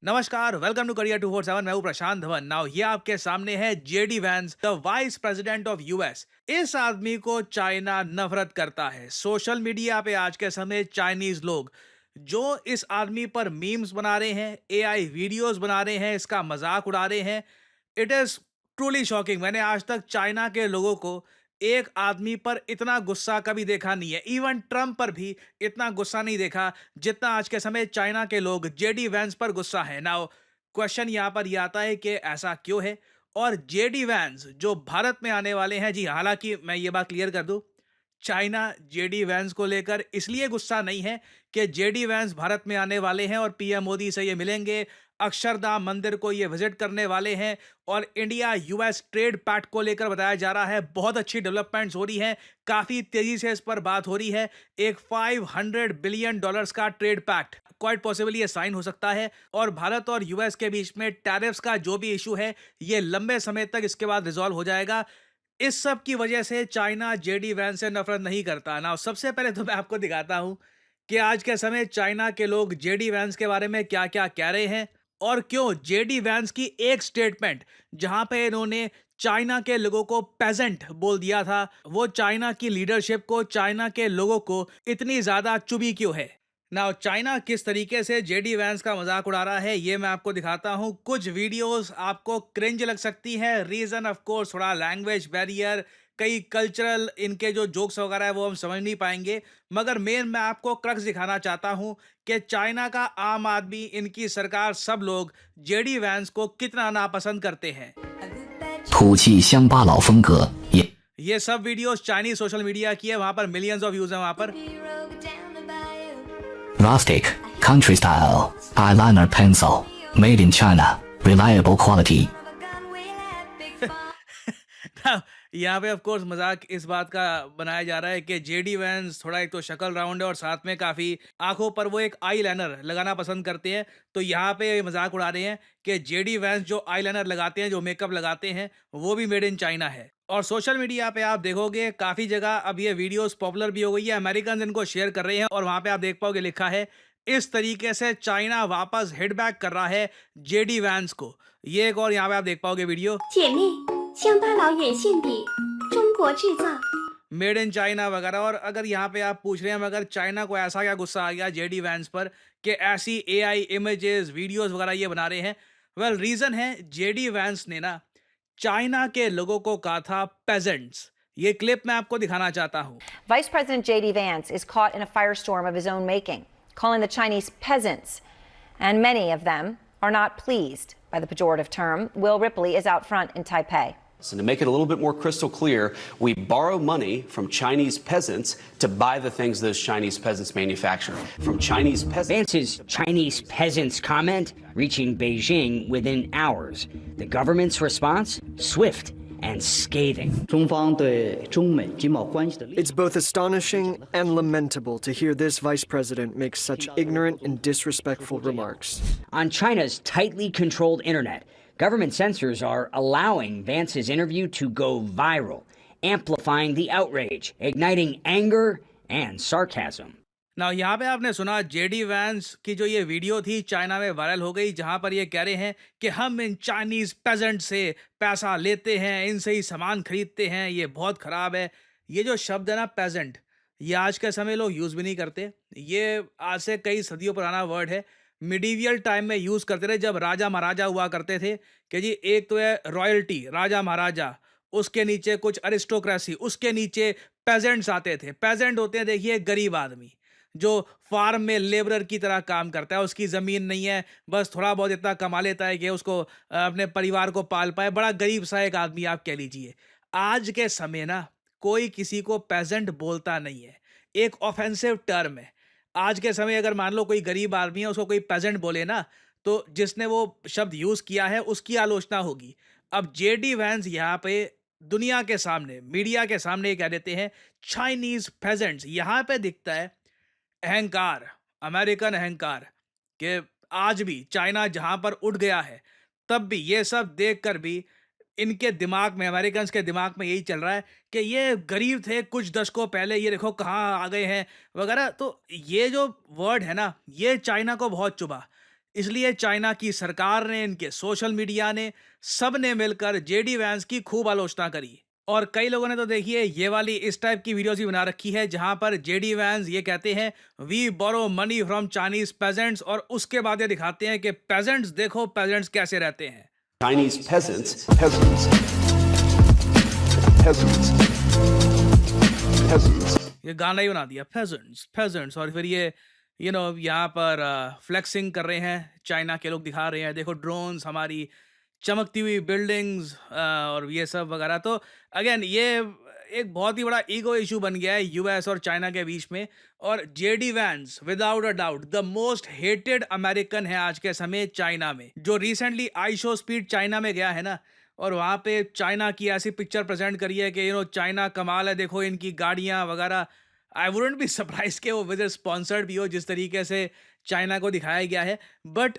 नमस्कार, welcome to career 247। मैं हूं प्रशांत धवन। नाउ ये आपके सामने है JD Vance, the vice president of US. इस आदमी को चाइना नफरत करता है। सोशल मीडिया पे आज के समय चाइनीज लोग जो इस आदमी पर मीम्स बना रहे हैं, एआई वीडियोस बना रहे हैं, इसका मजाक उड़ा रहे हैं। It is truly shocking. मैंने आज तक चाइना के लोगों को एक आदमी पर इतना गुस्सा कभी देखा नहीं है। इवन ट्रंप पर भी इतना गुस्सा नहीं देखा जितना आज के समय चाइना के लोग जेडी वैंस पर गुस्सा है। नाउ क्वेश्चन यहाँ पर यह आता है कि ऐसा क्यों है, और जेडी वैंस जो भारत में आने वाले हैं। जी, हालांकि मैं ये बात क्लियर कर दूं, चाइना जेडी वैंस को लेकर इसलिए गुस्सा नहीं है कि जेडी वैंस भारत में आने वाले हैं और पीएम मोदी से ये मिलेंगे, अक्षरधाम मंदिर को ये विजिट करने वाले हैं, और इंडिया यूएस ट्रेड पैक्ट को लेकर बताया जा रहा है बहुत अच्छी डेवलपमेंट्स हो रही हैं, काफी तेजी से इस पर बात हो रही है। एक $500 बिलियन का ट्रेड पैक्ट क्वाइट पॉसिबली ये साइन हो सकता है, और भारत और यूएस के बीच में टैरिफ्स का जो भी इशू है ये लंबे समय तक इसके बाद रिजॉल्व हो जाएगा। इस सब की वजह से चाइना जेडी वैंस से नफरत नहीं करता ना। सबसे पहले तो मैं आपको दिखाता हूं कि आज के समय चाइना के लोग जेडी वैंस के बारे में क्या क्या कह रहे हैं, और क्यों जेडी वैंस की एक स्टेटमेंट जहां पे इन्होंने चाइना के लोगों को पेजेंट बोल दिया था, वो चाइना की लीडरशिप को, चाइना के लोगों को इतनी ज्यादा चुभी क्यों है। नाउ चाइना किस तरीके से जेडी वैंस का मजाक उड़ा रहा है ये मैं आपको दिखाता हूं। कुछ वीडियोस आपको क्रिंज लग सकती है। रीजन ऑफ कोर्स थोड़ा लैंग्वेज बैरियर, कई कल्चरल इनके जो जोक्स वगैरह है वो हम समझ नहीं पाएंगे, मगर मेन मैं आपको क्रक्स दिखाना चाहता हूं कि चाइना का आम आदमी, इनकी सरकार, सब लोग जेडी वैंस को कितना नापसंद करते हैं। 土气乡巴佬风格也 ये सब वीडियोस चाइनीज सोशल मीडिया की है, वहां पर मिलियंस ऑफ व्यूज है वहां पर। rustic, country style, eyeliner pencil, made in China, reliable quality. यहाँ पे ऑफ कोर्स मजाक इस बात का बनाया जा रहा है कि जेडी वैंस थोड़ा एक तो शक्ल राउंड है और साथ में काफी आंखों पर वो एक आई लाइनर लगाना पसंद करते हैं। तो यहाँ पे ये मजाक उड़ा रहे हैं कि जेडी वैंस जो आई लाइनर लगाते हैं, जो मेकअप लगाते हैं, वो भी मेड इन चाइना है। और सोशल मीडिया पे आप देखोगे काफी जगह अब ये वीडियोस पॉपुलर भी हो गई है, अमेरिकन इनको शेयर कर रहे हैं, और वहां पे आप देख पाओगे लिखा है इस तरीके से चाइना वापस हिट बैक कर रहा है जेडी वैंस को। ये एक और यहाँ पे आप देख पाओगे वीडियो, 姐妹，乡巴佬眼线笔，中国制造。 मेड इन चाइना वगैरह। और अगर यहाँ पे आप पूछ रहे हैं मगर चाइना को ऐसा क्या गुस्सा आ गया जेडी वैंस पर कि ऐसी एआई इमेजेस वीडियोस वगैरह ये बना रहे हैं। वेल, रीजन है जेडी वैंस ने ना चाइना के लोगों को कहा था पेजेंट्स। ये क्लिप मैं आपको दिखाना चाहता हूँ। Vice President J.D. Vance is caught in a firestorm of his own making, calling the Chinese peasants, and many of them are not pleased by the pejorative term. Will Ripley is out front in Taipei. And to make it a little bit more crystal clear, we borrow money from Chinese peasants to buy the things those Chinese peasants manufacture. From Chinese peasants. Vance's Chinese peasants comment reaching Beijing within hours. The government's response, swift and scathing. 中方对中美经贸关系的立场 It's both astonishing and lamentable to hear this vice president make such ignorant and disrespectful remarks. On China's tightly controlled internet, government censors are allowing Vance's interview to go viral, amplifying the outrage, igniting anger and sarcasm. ना यहाँ पे आपने सुना JD Vance की जो ये video थी China में वायरल हो गई, जहाँ पर ये कह रहे हैं कि हम इन चाइनीज पेजेंट से पैसा लेते हैं, इनसे ही सामान खरीदते हैं, ये बहुत खराब है। ये जो शब्द है ना पेजेंट, ये आज के समय लोग यूज़ भी नहीं करते। ये आज से कई सदियों पुराना वर्ड है। मिडीवियल टाइम में यूज़ करते रहे जब राजा महाराजा हुआ करते थे कि जी एक तो है रॉयल्टी, राजा महाराजा, उसके नीचे कुछ अरिस्टोक्रेसी, उसके नीचे पेजेंट्स आते थे। पेजेंट होते हैं, देखिए, गरीब आदमी जो फार्म में लेबरर की तरह काम करता है, उसकी ज़मीन नहीं है, बस थोड़ा बहुत इतना कमा लेता है कि उसको अपने परिवार को पाल पाए। बड़ा गरीब सा एक आदमी आप कह लीजिए। आज के समय ना कोई किसी को पेजेंट बोलता नहीं है, एक ऑफेंसिव टर्म है। आज के समय अगर मान लो कोई गरीब आदमी है, उसको कोई पेजेंट बोले ना, तो जिसने वो शब्द यूज़ किया है उसकी आलोचना होगी। अब जेडी वैंस यहाँ पे दुनिया के सामने, मीडिया के सामने ये कह देते हैं चाइनीज पेजेंट्स। यहाँ पे दिखता है अहंकार, अमेरिकन अहंकार, कि आज भी चाइना जहां पर उठ गया है, तब भी ये सब देखकर भी इनके दिमाग में, अमेरिकन के दिमाग में यही चल रहा है कि ये गरीब थे कुछ दशकों पहले, ये देखो कहाँ आ गए हैं वगैरह। तो ये जो वर्ड है ना, ये चाइना को बहुत चुभा। इसलिए चाइना की सरकार ने, इनके सोशल मीडिया ने, सब ने मिलकर जेडी वैंस की खूब आलोचना करी। और कई लोगों ने तो देखिए ये वाली इस टाइप की वीडियोस भी बना रखी है जहां पर जेडी वैंस ये कहते हैं we borrow money from Chinese peasants, और उसके बाद ये दिखाते हैं कि पेजेंट्स देखो पेजेंट्स कैसे रहते हैं। Chinese peasants, peasants, peasants, peasants. ये गाना ही बना दिया, पेजेंट्स पेजेंट्स, और फिर ये यहाँ पर फ्लेक्सिंग कर रहे हैं, चाइना के लोग दिखा रहे हैं देखो ड्रोन्स, हमारी चमकती हुई बिल्डिंग्स और ये सब वगैरह। तो अगेन ये एक बहुत ही बड़ा ईगो इशू बन गया है यूएस और चाइना के बीच में। और JD Vance without a doubt the most hated American है आज के समय चाइना में। जो recently I show speed China में गया है ना, और वहाँ पे चाइना की ऐसी पिक्चर प्रेजेंट करी है कि चाइना कमाल है, देखो इनकी गाड़ियाँ वगैरह। आई वुडंट बी सरप्राइज कि वो विद स्पॉन्सर्ड भी हो जिस तरीके से चाइना को दिखाया गया है। बट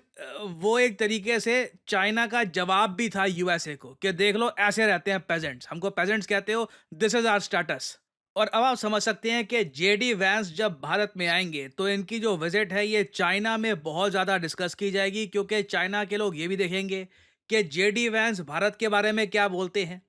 वो एक तरीके से चाइना का जवाब भी था यूएसए को कि देख लो ऐसे रहते हैं पेजेंट्स, हमको पेजेंट्स कहते हो, दिस इज आवर स्टेटस। और अब आप समझ सकते हैं कि जेडी वैंस जब भारत में आएंगे तो इनकी जो विजिट है ये चाइना में बहुत ज़्यादा डिस्कस की जाएगी, क्योंकि चाइना के लोग ये भी देखेंगे कि जेडी वैंस भारत के बारे में क्या बोलते हैं,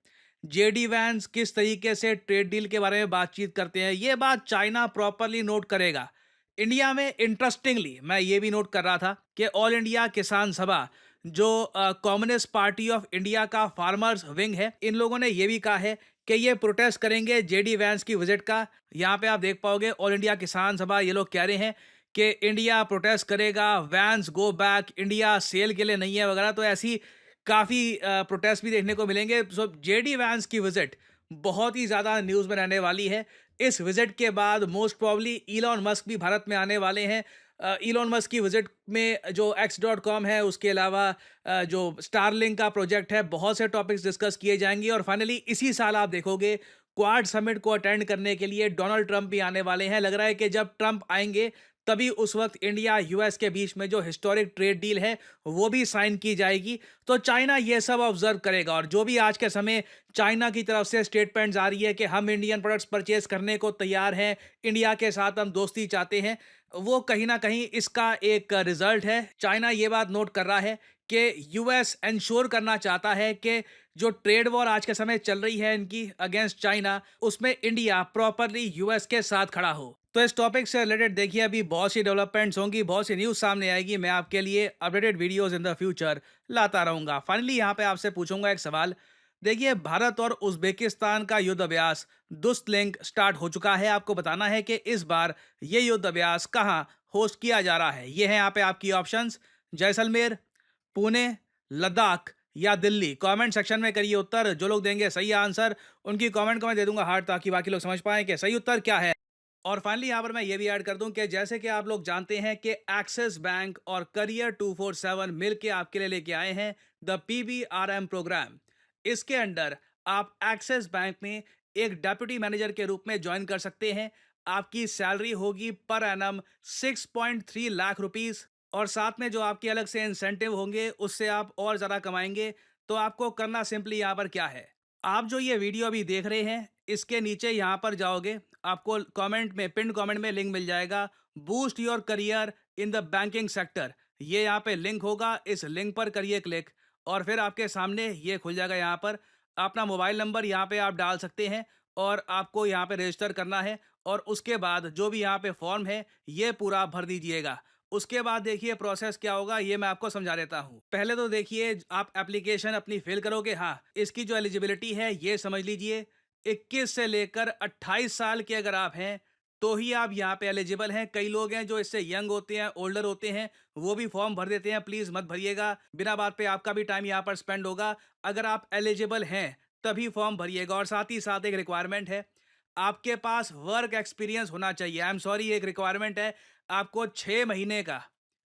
जेडी वैंस किस तरीके से ट्रेड डील के बारे में बातचीत करते हैं। ये बात चाइना प्रॉपरली नोट करेगा। इंडिया में इंटरेस्टिंगली मैं ये भी नोट कर रहा था कि ऑल इंडिया किसान सभा, जो कम्युनिस्ट पार्टी ऑफ इंडिया का फार्मर्स विंग है, इन लोगों ने ये भी कहा है कि ये प्रोटेस्ट करेंगे जेडी वैंस की विजिट का। यहाँ पे आप देख पाओगे ऑल इंडिया किसान सभा, ये लोग कह रहे हैं कि इंडिया प्रोटेस्ट करेगा, Vance go back, India sale के लिए नहीं है वगैरह। तो ऐसी काफ़ी प्रोटेस्ट भी देखने को मिलेंगे। सो जेडी वैंस की विजिट बहुत ही ज़्यादा न्यूज़ में रहने वाली है। इस विजिट के बाद मोस्ट प्रॉब्ली इलॉन मस्क भी भारत में आने वाले हैं। इलॉन मस्क की विजिट में जो x.com है, उसके अलावा जो स्टारलिंक का प्रोजेक्ट है, बहुत से टॉपिक्स डिस्कस किए जाएंगे। और फाइनली इसी साल आप देखोगे क्वाड समिट को अटेंड करने के लिए डोनाल्ड ट्रंप भी आने वाले हैं। लग रहा है कि जब ट्रंप आएंगे तभी उस वक्त इंडिया यूएस के बीच में जो हिस्टोरिक ट्रेड डील है वो भी साइन की जाएगी। तो चाइना ये सब ऑब्जर्व करेगा। और जो भी आज के समय चाइना की तरफ से स्टेटमेंट्स आ रही है कि हम इंडियन प्रोडक्ट्स परचेज करने को तैयार हैं, इंडिया के साथ हम दोस्ती चाहते हैं, वो कहीं ना कहीं इसका एक रिजल्ट है। चाइना ये बात नोट कर रहा है कि यूएस इंश्योर करना चाहता है कि जो ट्रेड वॉर आज के समय चल रही है इनकी अगेंस्ट चाइना, उसमें इंडिया प्रॉपरली यूएस के साथ खड़ा हो। तो इस टॉपिक से रिलेटेड देखिए अभी बहुत सी डेवलपमेंट्स होंगी, बहुत सी न्यूज़ सामने आएगी। मैं आपके लिए updated videos in the future लाता रहूँगा। फाइनली यहाँ पे आपसे पूछूंगा एक सवाल। देखिए भारत और उज्बेकिस्तान का युद्ध अभ्यास दुस्त लिंक स्टार्ट हो चुका है। आपको बताना है कि इस बार ये युद्ध अभ्यास कहाँ होस्ट किया जा रहा है। ये है यहाँ पे आपकी ऑप्शंस, जैसलमेर, पुणे, लद्दाख या दिल्ली। कमेंट सेक्शन में करिए उत्तर। जो लोग देंगे सही आंसर उनकी कमेंट को मैं दे दूंगा हार्ट, ताकि बाकी लोग समझ पाएं कि सही उत्तर क्या है। और फाइनली यहाँ पर मैं ये भी ऐड कर दूं कि जैसे कि आप लोग जानते हैं कि एक्सिस बैंक और करियर 247 मिलके आपके लिए लेके आए हैं द PBRM प्रोग्राम। इसके अंडर आप एक्सिस बैंक में एक डेप्यूटी मैनेजर के रूप में ज्वाइन कर सकते हैं। आपकी सैलरी होगी पर एनम 6.3 लाख रुपीस, और साथ में जो आपके अलग से इंसेंटिव होंगे उससे आप और ज़्यादा कमाएंगे। तो आपको करना सिंपली यहाँ पर क्या है, आप जो ये वीडियो अभी देख रहे हैं इसके नीचे यहाँ पर जाओगे, आपको कमेंट में, पिन कमेंट में लिंक मिल जाएगा, boost your career in the banking sector. ये यहाँ पे लिंक होगा, इस लिंक पर करिए क्लिक और फिर आपके सामने ये खुल जाएगा। यहाँ पर अपना मोबाइल नंबर यहाँ पे आप डाल सकते हैं और आपको यहाँ पे रजिस्टर करना है। और उसके बाद जो भी यहाँ पे फॉर्म है ये पूरा भर दीजिएगा। उसके बाद देखिए प्रोसेस क्या होगा, ये मैं आपको समझा देता हूँ। पहले तो देखिए आप एप्लीकेशन अपनी फिल करोगे। हाँ, इसकी जो एलिजिबिलिटी है ये समझ लीजिए, 21 से लेकर 28 साल के अगर आप हैं तो ही आप यहाँ पे एलिजिबल हैं। कई लोग हैं जो इससे यंग होते हैं, ओल्डर होते हैं, वो भी फॉर्म भर देते हैं। प्लीज़ मत भरिएगा, बिना बात पे आपका भी टाइम यहाँ पर स्पेंड होगा। अगर आप एलिजिबल हैं तभी फॉर्म भरिएगा। और साथ ही साथ एक रिक्वायरमेंट है, आपके पास वर्क एक्सपीरियंस होना चाहिए। आई एम सॉरी, एक रिक्वायरमेंट है, आपको 6 महीने का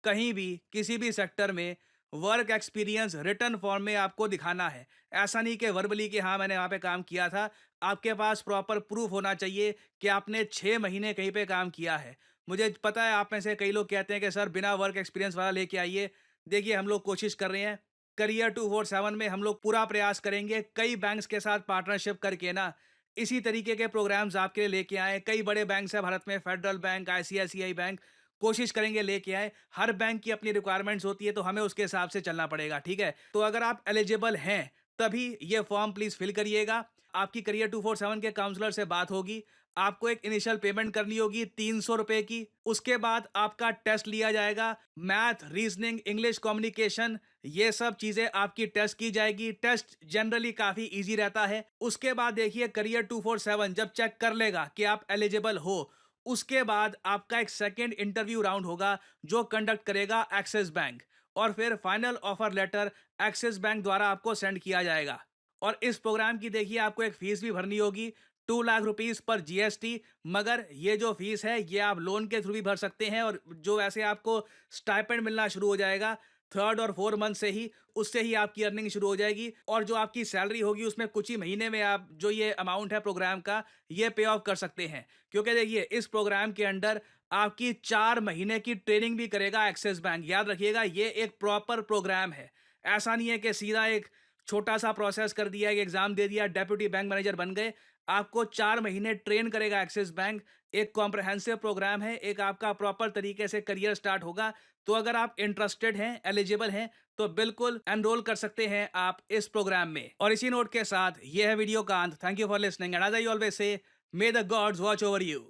कहीं भी किसी भी सेक्टर में वर्क एक्सपीरियंस रिटर्न फॉर्म में आपको दिखाना है। ऐसा नहीं कि वर्बली कि हाँ मैंने वहाँ पे काम किया था। आपके पास प्रॉपर प्रूफ होना चाहिए कि आपने 6 महीने कहीं पे काम किया है। मुझे पता है आप में से कई लोग कहते हैं कि सर बिना वर्क एक्सपीरियंस वाला लेके आइए। देखिए हम लोग कोशिश कर रहे हैं, करियर 247 में हम लोग पूरा प्रयास करेंगे कई बैंक्स के साथ पार्टनरशिप करके ना इसी तरीके के प्रोग्राम्स आपके लिए लेके आए। कई बड़े बैंक्स हैं भारत में, फेडरल बैंक, ICICI बैंक, कोशिश करेंगे लेके आए। हर बैंक की अपनी रिक्वायरमेंट्स होती है, तो हमें उसके हिसाब से चलना पड़ेगा, ठीक है। तो अगर आप एलिजिबल हैं तभी ये फॉर्म प्लीज फिल करिएगा। आपकी करियर 247 के काउंसलर से बात होगी। आपको एक इनिशियल पेमेंट करनी होगी 300 रुपए की। उसके बाद आपका टेस्ट लिया जाएगा। मैथ, रीजनिंग, इंग्लिश कम्युनिकेशन, ये सब चीजें आपकी टेस्ट की जाएगी। टेस्ट जनरली काफी इजी रहता है। उसके बाद देखिए करियर 247 जब चेक कर लेगा कि आप एलिजिबल हो, उसके बाद आपका एक सेकेंड इंटरव्यू राउंड होगा जो कंडक्ट करेगा एक्सिस बैंक, और फिर final offer letter Axis Bank द्वारा आपको सेंड किया जाएगा। और इस प्रोग्राम की देखिए आपको एक फीस भी भरनी होगी 2 लाख रुपीस पर जीएसटी। मगर ये जो फीस है ये आप लोन के थ्रू भी भर सकते हैं, और जो ऐसे आपको स्टाइपेंड मिलना शुरू हो जाएगा 3rd और 4th मंथ से ही, उससे ही आपकी अर्निंग शुरू हो जाएगी। और जो आपकी सैलरी होगी उसमें कुछ ही महीने में आप जो ये अमाउंट है प्रोग्राम का ये पे ऑफ कर सकते हैं। क्योंकि देखिए इस प्रोग्राम के अंडर आपकी 4 महीने की ट्रेनिंग भी करेगा एक्सिस बैंक। याद रखिएगा ये एक प्रॉपर प्रोग्राम है। ऐसा नहीं है कि सीधा एक छोटा सा प्रोसेस कर दिया, एक एग्जाम दे दिया, डेप्यूटी बैंक मैनेजर बन गए। आपको 4 महीने ट्रेन करेगा एक्सिस बैंक। एक कॉम्प्रहेंसिव प्रोग्राम है, एक आपका प्रॉपर तरीके से करियर स्टार्ट होगा। तो अगर आप इंटरेस्टेड हैं, एलिजिबल हैं, तो बिल्कुल एनरोल कर सकते हैं आप इस प्रोग्राम में। और इसी नोट के साथ ये है वीडियो का अंत। Thank you for listening and as I always say, may the gods watch over you.